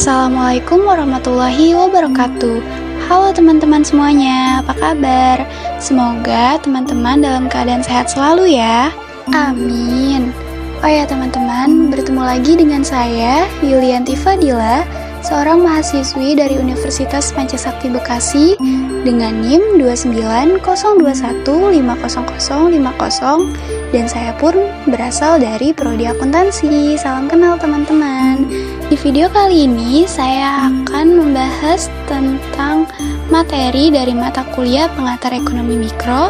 Assalamualaikum warahmatullahi wabarakatuh. Halo teman-teman semuanya, apa kabar? Semoga teman-teman dalam keadaan sehat selalu ya. Amin. Oh ya teman-teman, bertemu lagi dengan saya, Yulianti Fadila, seorang mahasiswi dari Universitas Pancasakti Bekasi dengan NIM 29021500050 dan saya pun berasal dari Prodi Akuntansi. Salam kenal teman-teman. Di video kali ini saya akan membahas tentang materi dari mata kuliah Pengantar Ekonomi Mikro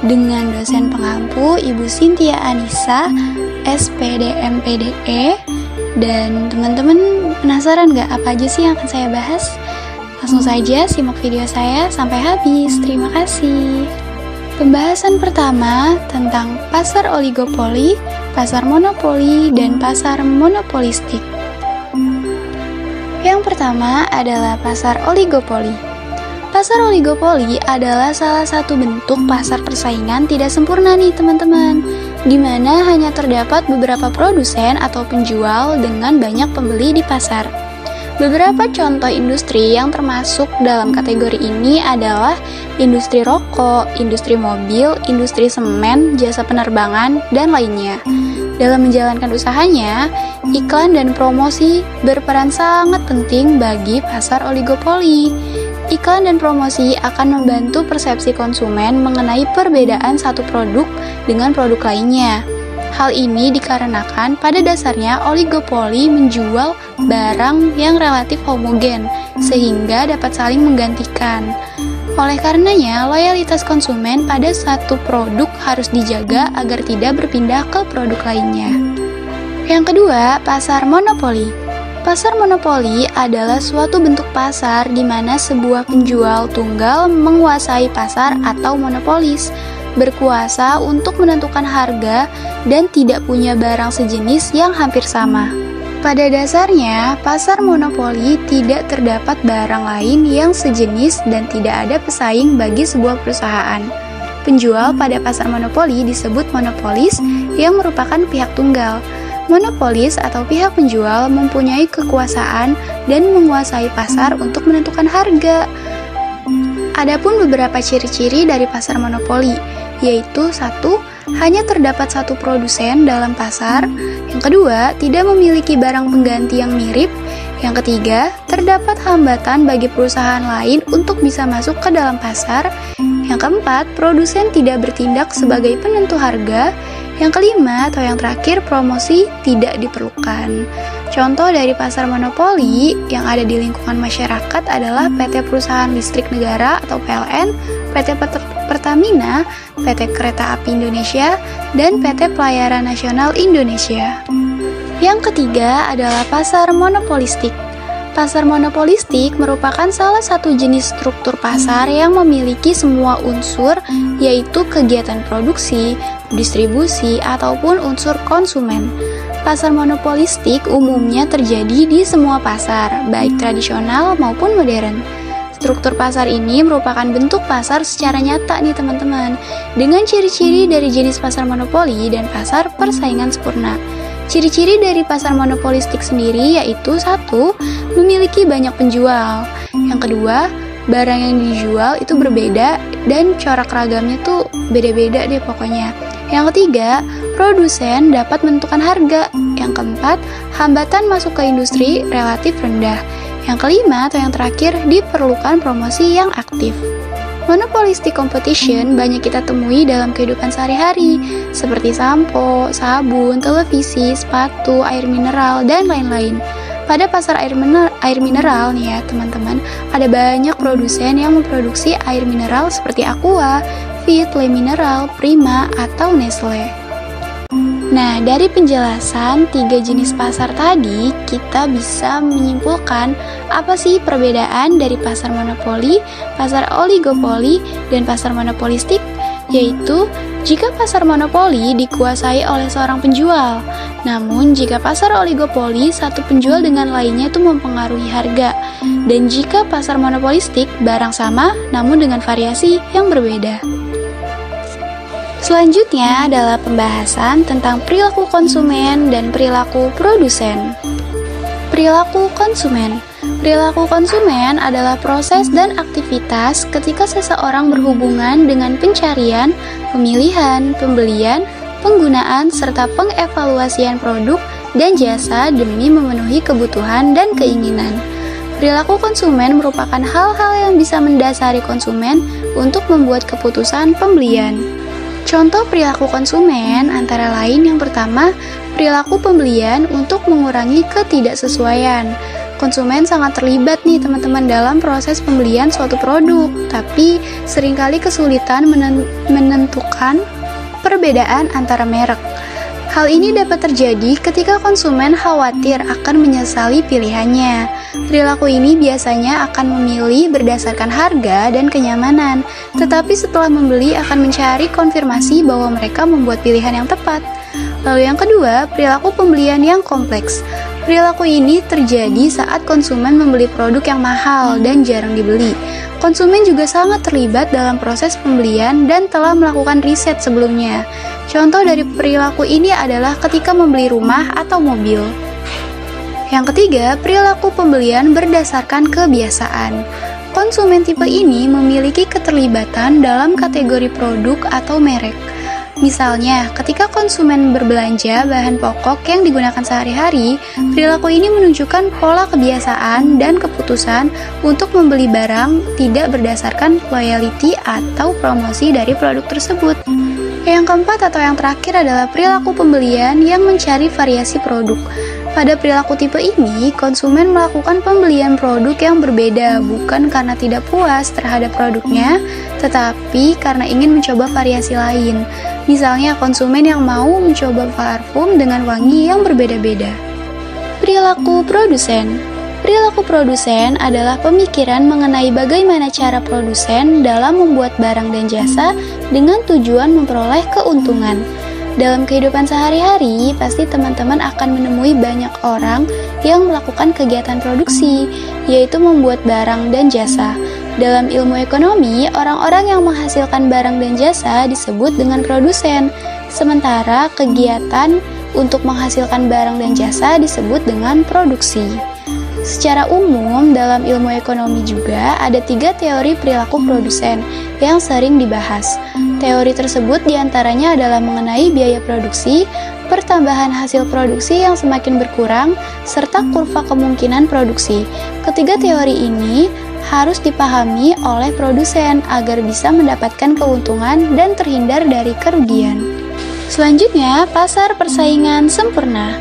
dengan dosen pengampu Ibu Cynthia Anissa, SPD MPDE. Dan teman-teman penasaran gak apa aja sih yang akan saya bahas? Langsung saja simak video saya sampai habis. Terima kasih. Pembahasan pertama tentang pasar oligopoli, pasar monopoli, dan pasar monopolistik. Yang pertama adalah pasar oligopoli. Pasar oligopoli adalah salah satu bentuk pasar persaingan tidak sempurna nih teman-teman, di mana hanya terdapat beberapa produsen atau penjual dengan banyak pembeli di pasar. Beberapa contoh industri yang termasuk dalam kategori ini adalah industri rokok, industri mobil, industri semen, jasa penerbangan, dan lainnya. Dalam menjalankan usahanya, iklan dan promosi berperan sangat penting bagi pasar oligopoli. Iklan dan promosi akan membantu persepsi konsumen mengenai perbedaan satu produk dengan produk lainnya. Hal ini dikarenakan pada dasarnya oligopoli menjual barang yang relatif homogen, sehingga dapat saling menggantikan. Oleh karenanya, loyalitas konsumen pada satu produk harus dijaga agar tidak berpindah ke produk lainnya. Yang kedua, pasar monopoli. Pasar monopoli adalah suatu bentuk pasar di mana sebuah penjual tunggal menguasai pasar atau monopolis, berkuasa untuk menentukan harga dan tidak punya barang sejenis yang hampir sama. Pada dasarnya, pasar monopoli tidak terdapat barang lain yang sejenis dan tidak ada pesaing bagi sebuah perusahaan. Penjual pada pasar monopoli disebut monopolis yang merupakan pihak tunggal. Monopolis atau pihak penjual mempunyai kekuasaan dan menguasai pasar untuk menentukan harga. Adapun beberapa ciri-ciri dari pasar monopoli, yaitu 1. Hanya terdapat satu produsen dalam pasar. Yang kedua, tidak memiliki barang pengganti yang mirip. Yang ketiga, terdapat hambatan bagi perusahaan lain untuk bisa masuk ke dalam pasar. Yang keempat, produsen tidak bertindak sebagai penentu harga. Yang kelima atau yang terakhir, promosi tidak diperlukan. Contoh dari pasar monopoli yang ada di lingkungan masyarakat adalah PT Perusahaan Listrik Negara atau PLN, PT Pertamina, PT Kereta Api Indonesia, dan PT Pelayaran Nasional Indonesia. Yang ketiga adalah pasar monopolistik. Pasar monopolistik merupakan salah satu jenis struktur pasar yang memiliki semua unsur, yaitu kegiatan produksi, distribusi, ataupun unsur konsumen. Pasar monopolistik umumnya terjadi di semua pasar, baik tradisional maupun modern. Struktur pasar ini merupakan bentuk pasar secara nyata nih teman-teman, dengan ciri-ciri dari jenis pasar monopoli dan pasar persaingan sempurna. Ciri-ciri dari pasar monopolistik sendiri yaitu 1. Memiliki banyak penjual. Yang kedua, barang yang dijual itu berbeda dan corak ragamnya tuh beda-beda deh pokoknya. Yang ketiga, produsen dapat menentukan harga. Yang keempat, hambatan masuk ke industri relatif rendah. Yang kelima atau yang terakhir, diperlukan promosi yang aktif. Monopolistic competition banyak kita temui dalam kehidupan sehari-hari, seperti sampo, sabun, televisi, sepatu, air mineral, dan lain-lain. Pada pasar air mineral nih ya teman-teman, ada banyak produsen yang memproduksi air mineral seperti Aqua, Fit, Le Mineral, Prima, atau Nestle. Nah, dari penjelasan 3 jenis pasar tadi, kita bisa menyimpulkan apa sih perbedaan dari pasar monopoli, pasar oligopoli, dan pasar monopolistik, yaitu jika pasar monopoli dikuasai oleh seorang penjual. Namun, jika pasar oligopoli, satu penjual dengan lainnya itu mempengaruhi harga. Dan jika pasar monopolistik, barang sama namun dengan variasi yang berbeda. Selanjutnya adalah pembahasan tentang perilaku konsumen dan perilaku produsen. Perilaku konsumen. Perilaku konsumen adalah proses dan aktivitas ketika seseorang berhubungan dengan pencarian, pemilihan, pembelian, penggunaan, serta pengevaluasian produk dan jasa demi memenuhi kebutuhan dan keinginan. Perilaku konsumen merupakan hal-hal yang bisa mendasari konsumen untuk membuat keputusan pembelian. Contoh perilaku konsumen antara lain yang pertama, perilaku pembelian untuk mengurangi ketidaksesuaian. Konsumen sangat terlibat nih teman-teman dalam proses pembelian suatu produk, tapi seringkali kesulitan menentukan perbedaan antara merek. Hal ini dapat terjadi ketika konsumen khawatir akan menyesali pilihannya. Perilaku ini biasanya akan memilih berdasarkan harga dan kenyamanan, tetapi setelah membeli akan mencari konfirmasi bahwa mereka membuat pilihan yang tepat. Lalu yang kedua, perilaku pembelian yang kompleks. Perilaku ini terjadi saat konsumen membeli produk yang mahal dan jarang dibeli. Konsumen juga sangat terlibat dalam proses pembelian dan telah melakukan riset sebelumnya. Contoh dari perilaku ini adalah ketika membeli rumah atau mobil. Yang ketiga, perilaku pembelian berdasarkan kebiasaan. Konsumen tipe ini memiliki keterlibatan dalam kategori produk atau merek. Misalnya, ketika konsumen berbelanja bahan pokok yang digunakan sehari-hari, perilaku ini menunjukkan pola kebiasaan dan keputusan untuk membeli barang tidak berdasarkan loyalty atau promosi dari produk tersebut. Yang keempat atau yang terakhir adalah perilaku pembelian yang mencari variasi produk. Pada perilaku tipe ini, konsumen melakukan pembelian produk yang berbeda bukan karena tidak puas terhadap produknya, tetapi karena ingin mencoba variasi lain. Misalnya, konsumen yang mau mencoba parfum dengan wangi yang berbeda-beda. Perilaku produsen. Perilaku produsen adalah pemikiran mengenai bagaimana cara produsen dalam membuat barang dan jasa dengan tujuan memperoleh keuntungan. Dalam kehidupan sehari-hari, pasti teman-teman akan menemui banyak orang yang melakukan kegiatan produksi, yaitu membuat barang dan jasa. Dalam ilmu ekonomi, orang-orang yang menghasilkan barang dan jasa disebut dengan produsen, sementara kegiatan untuk menghasilkan barang dan jasa disebut dengan produksi. Secara umum, dalam ilmu ekonomi juga ada 3 teori perilaku produsen yang sering dibahas. Teori tersebut diantaranya adalah mengenai biaya produksi, pertambahan hasil produksi yang semakin berkurang, serta kurva kemungkinan produksi. Ketiga teori ini harus dipahami oleh produsen agar bisa mendapatkan keuntungan dan terhindar dari kerugian. Selanjutnya, pasar persaingan sempurna.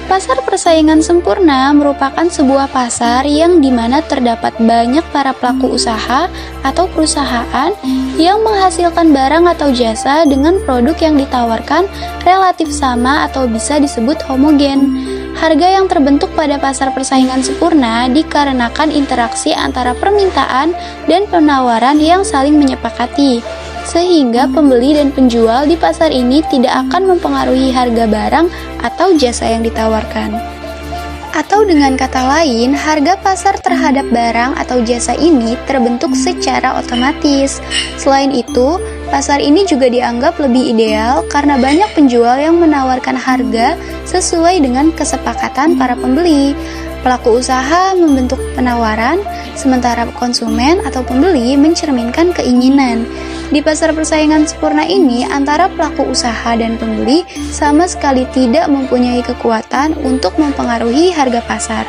Pasar persaingan sempurna merupakan sebuah pasar yang dimana terdapat banyak para pelaku usaha atau perusahaan yang menghasilkan barang atau jasa dengan produk yang ditawarkan relatif sama atau bisa disebut homogen. Harga yang terbentuk pada pasar persaingan sempurna dikarenakan interaksi antara permintaan dan penawaran yang saling menyepakati, sehingga pembeli dan penjual di pasar ini tidak akan mempengaruhi harga barang atau jasa yang ditawarkan. Atau dengan kata lain, harga pasar terhadap barang atau jasa ini terbentuk secara otomatis. Selain itu, pasar ini juga dianggap lebih ideal karena banyak penjual yang menawarkan harga sesuai dengan kesepakatan para pembeli. Pelaku usaha membentuk penawaran, sementara konsumen atau pembeli mencerminkan keinginan. Di pasar persaingan sempurna ini, antara pelaku usaha dan pembeli sama sekali tidak mempunyai kekuatan untuk mempengaruhi harga pasar.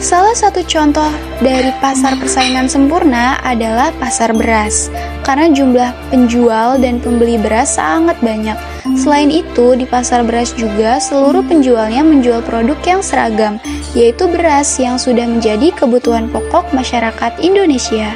Salah satu contoh dari pasar persaingan sempurna adalah pasar beras, karena jumlah penjual dan pembeli beras sangat banyak. Selain itu, di pasar beras juga seluruh penjualnya menjual produk yang seragam, yaitu beras yang sudah menjadi kebutuhan pokok masyarakat Indonesia.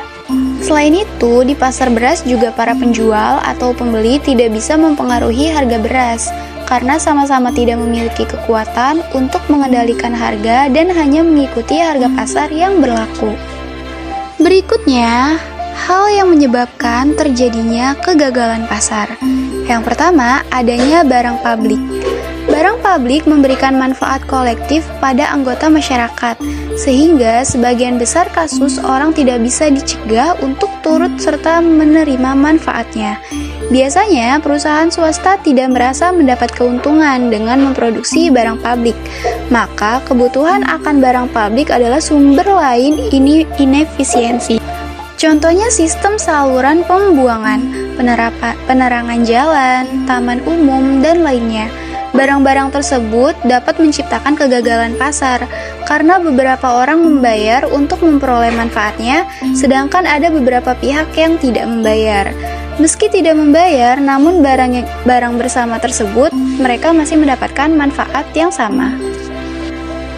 Selain itu, di pasar beras juga para penjual atau pembeli tidak bisa mempengaruhi harga beras, karena sama-sama tidak memiliki kekuatan untuk mengendalikan harga dan hanya mengikuti harga pasar yang berlaku. Berikutnya, hal yang menyebabkan terjadinya kegagalan pasar. Yang pertama, adanya barang publik. Barang publik memberikan manfaat kolektif pada anggota masyarakat, sehingga sebagian besar kasus orang tidak bisa dicegah untuk turut serta menerima manfaatnya. Biasanya, perusahaan swasta tidak merasa mendapat keuntungan dengan memproduksi barang publik, maka kebutuhan akan barang publik adalah sumber lain inefisiensi. Contohnya sistem saluran pembuangan, penerangan jalan, taman umum, dan lainnya. Barang-barang tersebut dapat menciptakan kegagalan pasar karena beberapa orang membayar untuk memperoleh manfaatnya, sedangkan ada beberapa pihak yang tidak membayar. Meski tidak membayar, namun barang bersama tersebut mereka masih mendapatkan manfaat yang sama.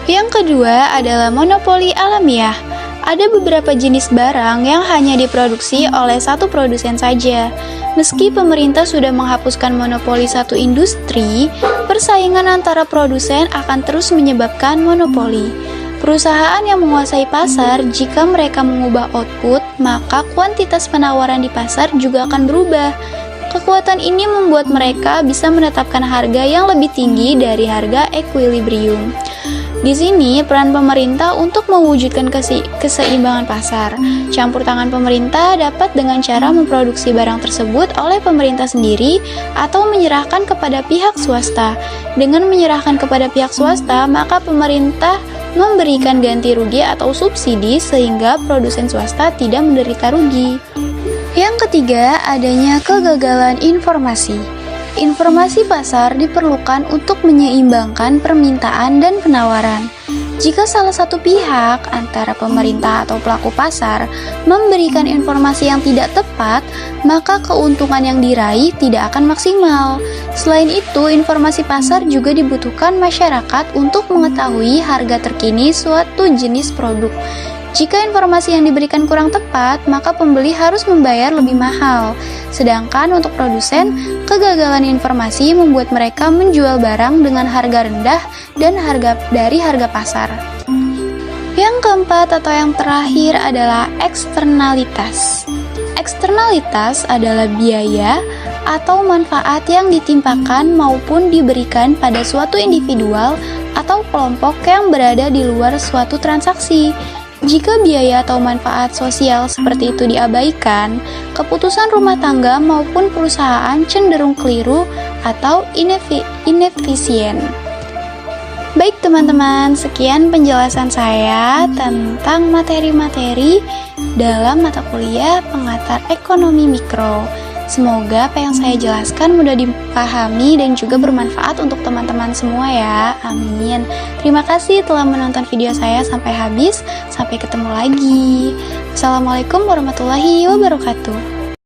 Yang kedua adalah monopoli alamiah. Ada beberapa jenis barang yang hanya diproduksi oleh satu produsen saja. Meski pemerintah sudah menghapuskan monopoli satu industri, persaingan antara produsen akan terus menyebabkan monopoli. Perusahaan yang menguasai pasar, jika mereka mengubah output, maka kuantitas penawaran di pasar juga akan berubah. Kekuatan ini membuat mereka bisa menetapkan harga yang lebih tinggi dari harga equilibrium. Di sini, peran pemerintah untuk mewujudkan keseimbangan pasar. Campur tangan pemerintah dapat dengan cara memproduksi barang tersebut oleh pemerintah sendiri atau menyerahkan kepada pihak swasta. Dengan menyerahkan kepada pihak swasta, maka pemerintah memberikan ganti rugi atau subsidi sehingga produsen swasta tidak menderita rugi. Yang ketiga, adanya kegagalan informasi. Informasi pasar diperlukan untuk menyeimbangkan permintaan dan penawaran. Jika salah satu pihak, antara pemerintah atau pelaku pasar, memberikan informasi yang tidak tepat, maka keuntungan yang diraih tidak akan maksimal. Selain itu, informasi pasar juga dibutuhkan masyarakat untuk mengetahui harga terkini suatu jenis produk. Jika informasi yang diberikan kurang tepat, maka pembeli harus membayar lebih mahal. Sedangkan untuk produsen, kegagalan informasi membuat mereka menjual barang dengan harga rendah dan dari harga pasar. Yang keempat atau yang terakhir adalah eksternalitas. Eksternalitas adalah biaya atau manfaat yang ditimpakan maupun diberikan pada suatu individual atau kelompok yang berada di luar suatu transaksi. Jika biaya atau manfaat sosial seperti itu diabaikan, keputusan rumah tangga maupun perusahaan cenderung keliru atau inefisien. Baik teman-teman, sekian penjelasan saya tentang materi-materi dalam mata kuliah pengantar ekonomi mikro. Semoga apa yang saya jelaskan mudah dipahami dan juga bermanfaat untuk teman-teman semua ya. Amin. Terima kasih telah menonton video saya sampai habis. Sampai ketemu lagi. Assalamualaikum warahmatullahi wabarakatuh.